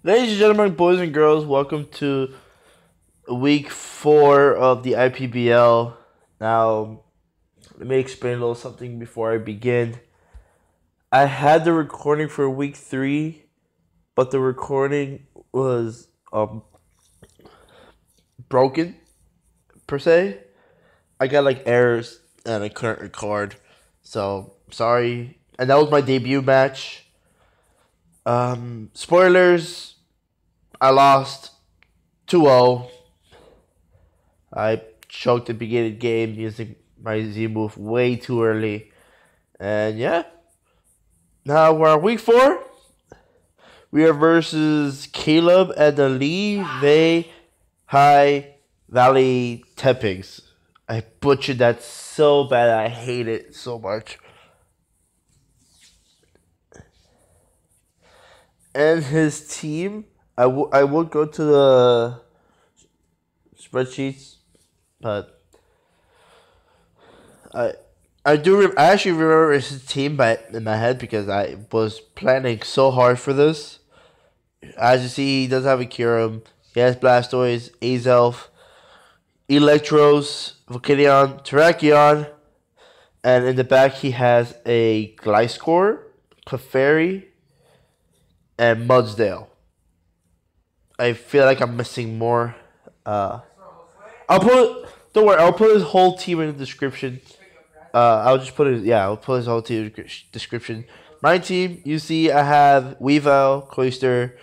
Ladies and gentlemen, boys and girls, welcome to week 4 of the IPBL. Now, let me explain a little something before I begin. I had the recording for week 3, but the recording was broken, per se. I got like errors and I couldn't record, so sorry. And that was my debut match. Spoilers, I lost 2-0. I choked the beginning of the game using my Z move way too early. And yeah. Now we're on week 4. We are versus Caleb and the Lehigh Valley Tepigs. I butchered that so bad. I hate it so much. And his team, I would go to the spreadsheets, but I actually remember his team in my head because I was planning so hard for this. As you see, he does have a Kyurem. He has Blastoise, Azelf, Eelektross, Volcanion, Terrakion, and in the back he has a Gliscor, Clefairy, and Mudsdale. I feel like I'm missing more. Don't worry, I'll put his whole team in the description. I'll put his whole team in the description. My team, you see, I have Weavile, Cloyster,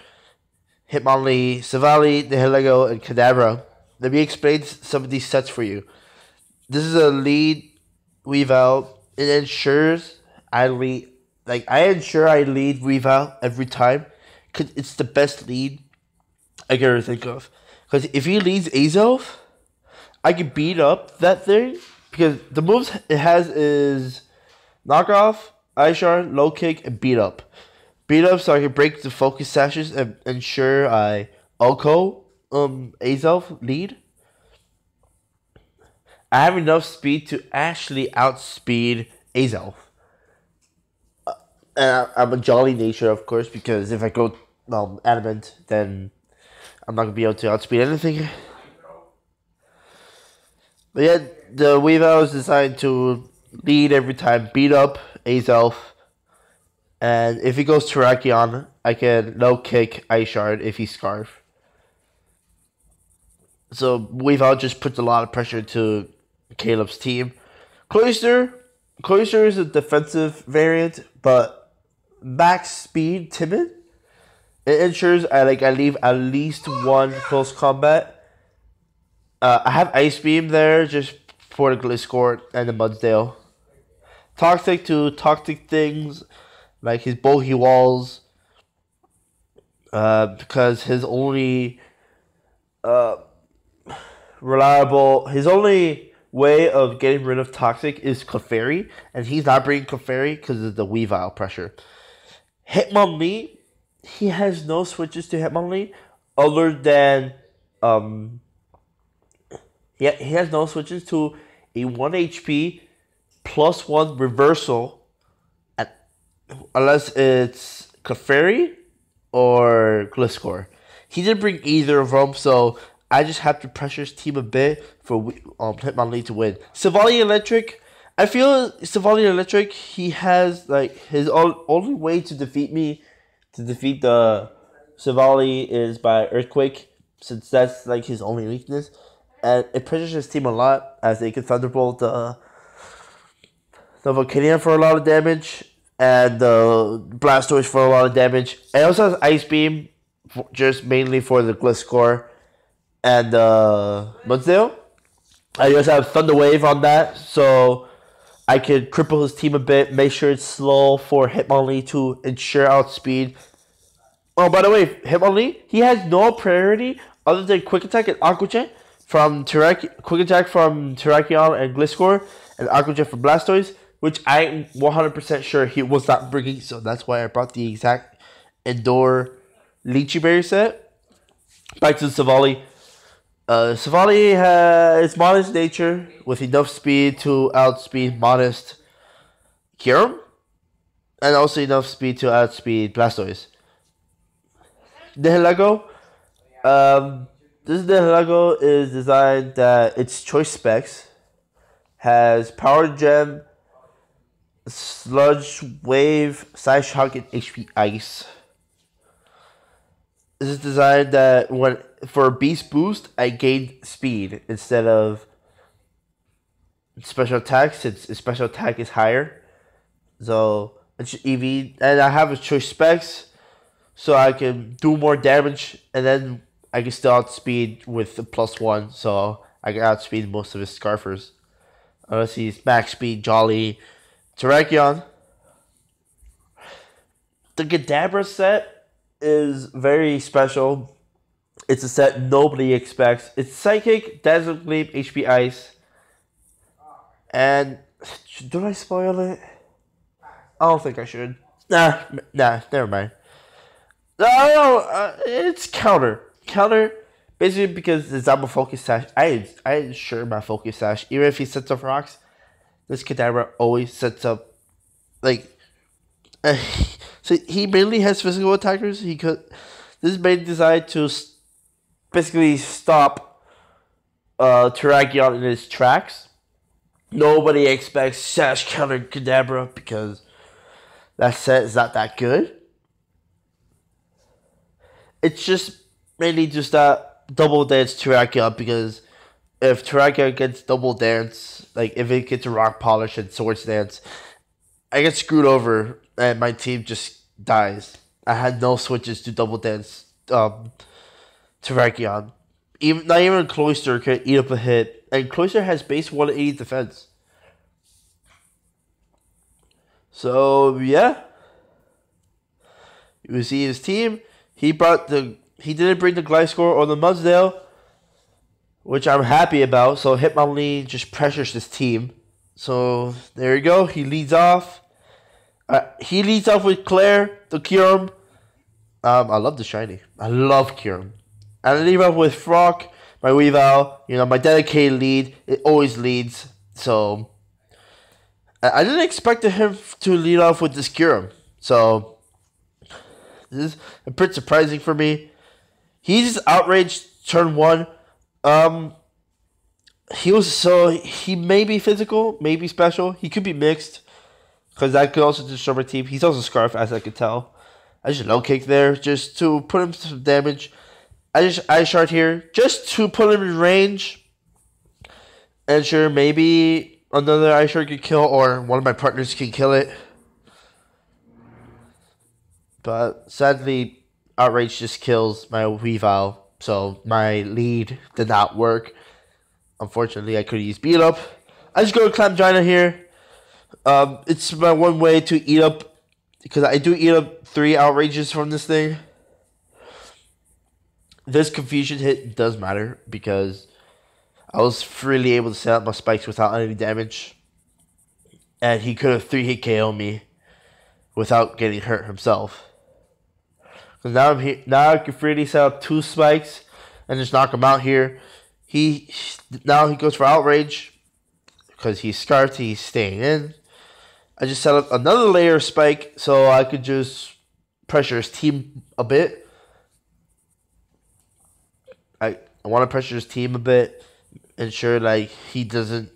Hitmonlee, Savali, Nihilego, and Kadabra. Let me explain some of these sets for you. This is a lead Weavile. It ensures I lead Weavile every time, because it's the best lead I can ever think of. Because if he leads Azelf, I can beat up that thing. Because the moves it has is knock off, ice shard, low kick, and beat up. Beat up so I can break the focus sashes and ensure I Oko Azelf lead. I have enough speed to actually outspeed Azelf. And I'm a jolly nature, of course, because if I go adamant, then I'm not going to be able to outspeed anything. But yeah, the Weavile is designed to lead every time, beat up Azelf. And if he goes Terrakion, I can low kick Ice Shard if he Scarf. So Weavile just puts a lot of pressure to Caleb's team. Cloyster is a defensive variant, but max speed timid. It ensures I leave at least one close combat. I have Ice Beam there just for the Gliscor and the Mudsdale. Toxic to toxic things like his Bohi Walls. Because his only his only way of getting rid of toxic is Clefairy, and he's not bringing Clefairy because of the Weavile pressure. Hitmonlee, he has no switches to Hitmonlee other than he has no switches to a 1 HP plus 1 reversal unless it's Clefairy or Gliscor. He didn't bring either of them, so I just have to pressure his team a bit for Hitmonlee to win. Savali Electric, I feel Savali Electric, he has his only way to defeat the Savali is by Earthquake, since that's his only weakness. And it pressures his team a lot as they can Thunderbolt the Volcanion for a lot of damage and the Blastoise for a lot of damage. And also has Ice Beam just mainly for the Gliscor and Mudsdale. I just have Thunder Wave on that, so I could cripple his team a bit, make sure it's slow for Hitmonlee to ensure outspeed. Oh, by the way, Hitmonlee, he has no priority other than Quick Attack and Aqua Jet from Quick Attack from Terrakion and Gliscor, and Aqua Jet from Blastoise, which I'm 100% sure he was not bringing, so that's why I brought the exact Indoor Lychee Berry set. Back to Savali. Savali is modest nature with enough speed to outspeed modest Kyurem, and also enough speed to outspeed Blastoise. Nihilego. This Nihilego is designed that its choice specs has Power Gem, Sludge, Wave, Side Shock, and HP Ice. This is designed that when for Beast Boost, I gain speed instead of special attack, since its special attack is higher. So it's EV, and I have a choice specs, so I can do more damage, and then I can still outspeed with the +1, so I can outspeed most of his Scarfers. Unless he's max speed, Jolly, Terrakion. The Kadabra set is very special. It's a set nobody expects. It's Psychic, Dazzle Gleam, HP Ice. And should I spoil it? I don't think I should. Nah, never mind. No, it's counter. Counter, basically because it's on my Focus Sash. I ensure my Focus Sash. Even if he sets up rocks, this Kadabra always sets up, like, so he mainly has physical attackers. He could, this is mainly designed to basically stop Terrakion in his tracks. Nobody expects Sash counter Kadabra because that set is not that good. It's just mainly just that double dance Terrakion, because if Terrakion gets double dance, like if it gets a rock polish and swords dance, I get screwed over and my team just dies. I had no switches to double dance Terrakion. Not even Cloyster could eat up a hit, and Cloyster has base 180 defense. So yeah, you see his team. He didn't bring the Gliscor or the Mudsdale, which I'm happy about. So Hitmonlee just pressures this team. So there you go. He leads off. He leads off with Claire, the Kyurem. I love the shiny. I love Kyurem. And I leave off with Frock, my Weavile. You know, my dedicated lead. It always leads. So I didn't expect him to lead off with this Kyurem. So this is a bit surprising for me. He's outraged turn 1. He may be physical, maybe special. He could be mixed, because that could also destroy my team. He's also Scarf, as I could tell. I just low kick there just to put him to some damage. I just Ice Shard here just to put him in range. And sure, maybe another Ice Shard could kill, or one of my partners can kill it. But sadly, Outrage just kills my Weavile, so my lead did not work. Unfortunately, I could have used Beat Up. I just go to Clamgina here. It's my one way to eat up, because I do eat up 3 Outrages from this thing. This Confusion hit does matter, because I was freely able to set up my spikes without any damage. And he could have 3-hit KO me without getting hurt himself. Because now I'm here. Now I can freely set up 2 spikes and just knock him out here. Now he goes for Outrage because he's scarfed. He's staying in. I just set up another layer of spike so I could just pressure his team a bit. I want to pressure his team a bit, ensure like he doesn't.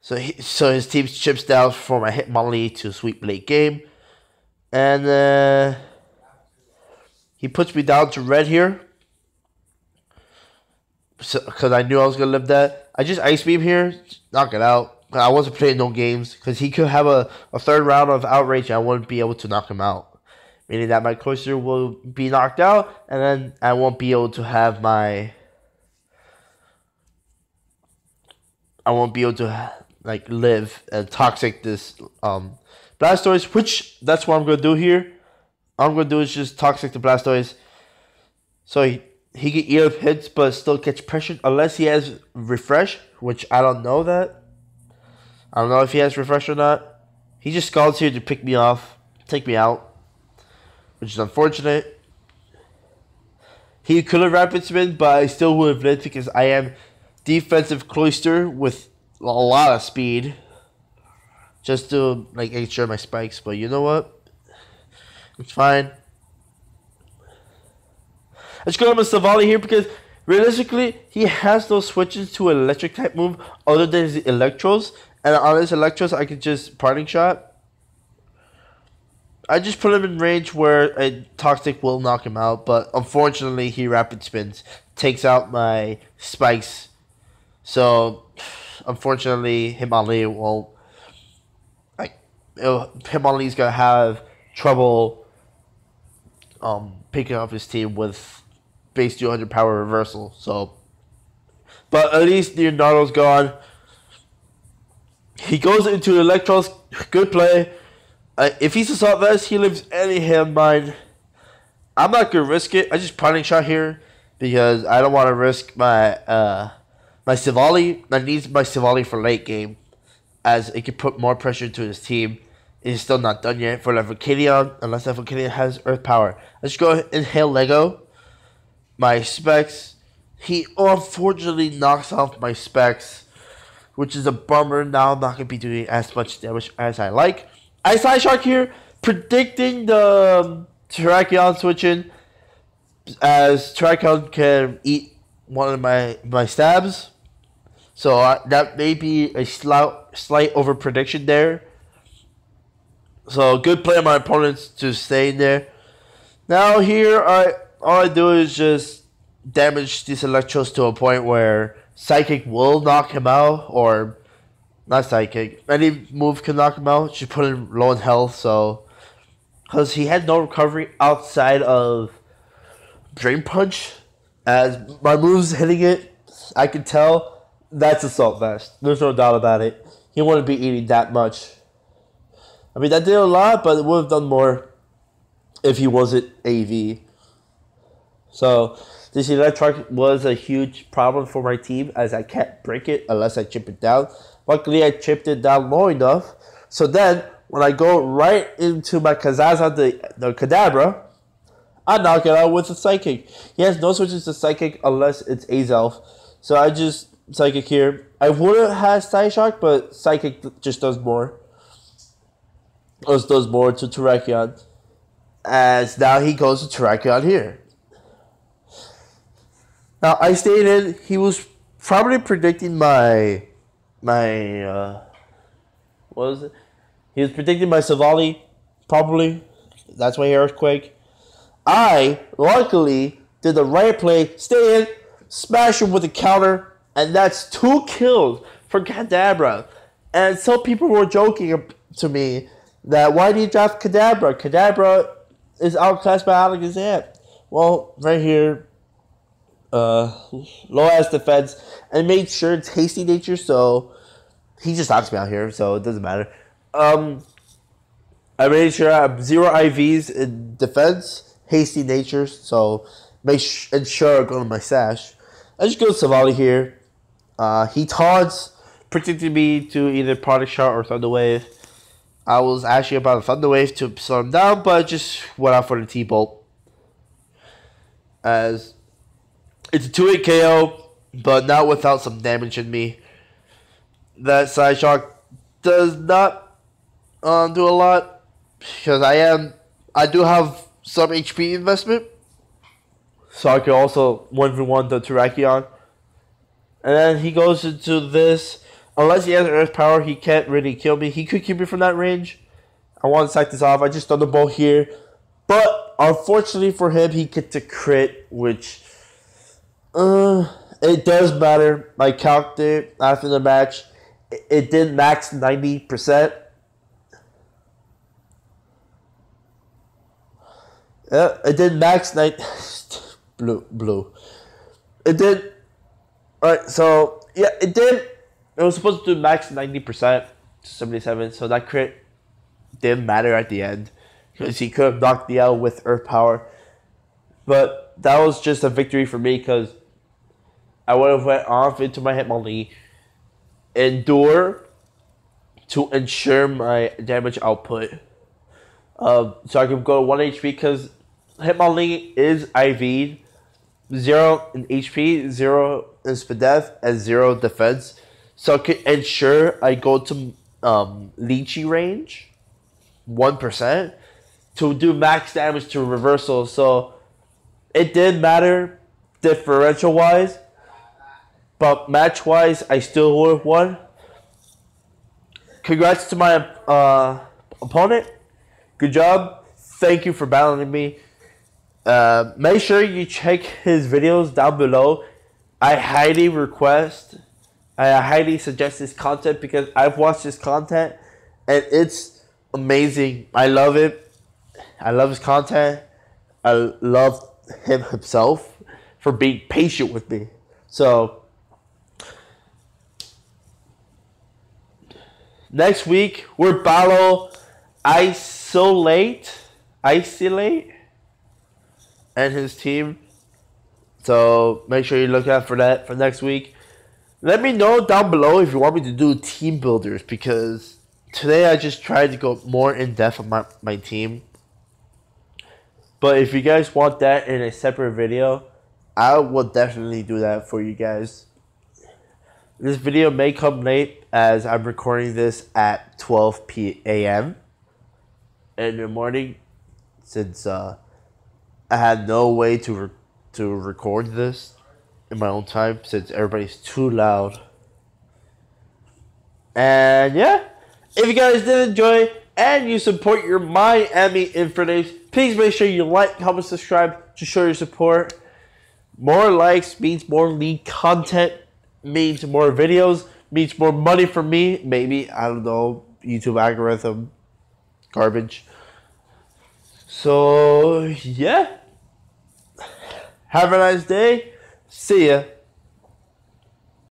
So his team chips down for my Hitmonlee to sweep late game, and he puts me down to red here. Because I knew I was going to live that. I just Ice Beam here, knock it out. I wasn't playing no games, because he could have a 3rd round of Outrage and I wouldn't be able to knock him out. Meaning that my Cloyster will be knocked out, and then I won't be able to have my... I won't be able to like live and toxic this Blastoise, which that's what I'm going to do here. All I'm going to do is just toxic the Blastoise. So he can eat up hits, but still catch pressure unless he has Refresh, which I don't know that. I don't know if he has Refresh or not. He just Scalds here to pick me off, take me out, which is unfortunate. He could have Rapid Spin, but I still would have lived because I am defensive Cloyster with a lot of speed. Just to like ensure my spikes, but you know what? It's fine. Let's go with Savali here because realistically, he has no switches to an electric type move other than his Eelektross. And on his Eelektross, I could just Parting Shot. I just put him in range where a Toxic will knock him out, but unfortunately, he Rapid Spins, takes out my Spikes. So, unfortunately, Hitmonlee won't. Hitmonlee's gonna have trouble picking up his team with base 200 power reversal. So, but at least Leonardo's gone. He goes into Eelektross. Good play. If he's Assault Vest, he lives any hand mine. I'm not gonna risk it. I just Parting Shot here because I don't want to risk my my Savali. I need my Savali for late game, as it can put more pressure to his team. It's still not done yet for the Volcanion, unless the Volcanion has Earth Power. Let's go inhale Lego. My Specs. He unfortunately knocks off my Specs, which is a bummer. Now I'm not gonna be doing as much damage as I like. I Side Shark here, predicting the Terrakion switching, as Terrakion can eat one of my stabs. So that may be a slight over prediction there. So good play on my opponents to stay in there. Now here, all I do is just damage these Eelektross to a point where Psychic will knock him out, or not Psychic. Any move can knock him out. Just put him low in health, so because he had no recovery outside of Drain Punch. As my moves hitting it, I can tell that's Assault Vest. There's no doubt about it. He wouldn't be eating that much. I mean, that did a lot, but it would have done more if he wasn't AV. So this Eelektross was a huge problem for my team, as I can't break it unless I chip it down. Luckily, I chipped it down low enough. So then, when I go right into my Kazaza, the Kadabra, I knock it out with a Psychic. He has no switches to Psychic unless it's Azelf. So I just Psychic here. I would have had Side Shock, but Psychic just does more. Does more to Terrakion. As now he goes to Terrakion here. Now, I stated he was probably predicting what was it? He was predicting my Savali, probably. That's why he Earthquake. I, luckily, did the right play, stay in, smash him with a counter, and that's 2 kills for Kadabra. And some people were joking to me that why do you draft Kadabra? Kadabra is outclassed by Alakazam. Well, right here, low ass defense, and made sure it's hasty nature, so he just knocks me out here, so it doesn't matter. I made sure I have 0 IVs in defense, hasty nature, so ensure I go to my Sash. I just go to Savali here. He taunts, predicting me to either Product Shot or Thunder Wave. I was actually about a Thunder Wave to slow him down, but just went out for the T-Bolt. As it's a 2-hit KO, but not without some damage in me. That Side Shock does not do a lot, because I do have some HP investment, so I can also 1v1 the Terrakion. And then he goes into this. Unless he has Earth Power, he can't really kill me. He could keep me from that range. I want to sack this off. I just Thunderbolt here. But unfortunately for him, he gets a crit, which it does matter. I calced it after the match. It did max 90%. It did max 90. Blue. It did. Alright, so yeah, it did. It was supposed to do max 90% to 77, so that crit didn't matter at the end, because he could have knocked me out with Earth Power. But that was just a victory for me, because I would have went off into my Hitmonlee, endure to ensure my damage output. So I could go to 1 HP, because Hitmonlee is IV'd, 0 in HP, 0 in Spadef, and 0 defense. So I can ensure I go to Lychee range, 1%, to do max damage to reversal. So It did matter differential wise, but match wise, I still would have won. Congrats to my opponent. Good job. Thank you for battling me. Make sure you check his videos down below. I highly suggest his content because I've watched his content and it's amazing. I love it. I love his content. I love him himself for being patient with me. So next week we're battle Isolate and his team. So make sure you look out for that for next week. Let me know down below if you want me to do team builders, because today I just tried to go more in depth on my team. But if you guys want that in a separate video, I will definitely do that for you guys. This video may come late as I'm recording this at 12 p.m. in the morning, since I had no way to record this in my own time since everybody's too loud. And yeah, if you guys did enjoy and you support your Miami Infernapes, please make sure you like, comment, subscribe to show your support. More likes means more league content, means more videos, means more money for me. Maybe, I don't know, YouTube algorithm garbage. So yeah, have a nice day. See ya.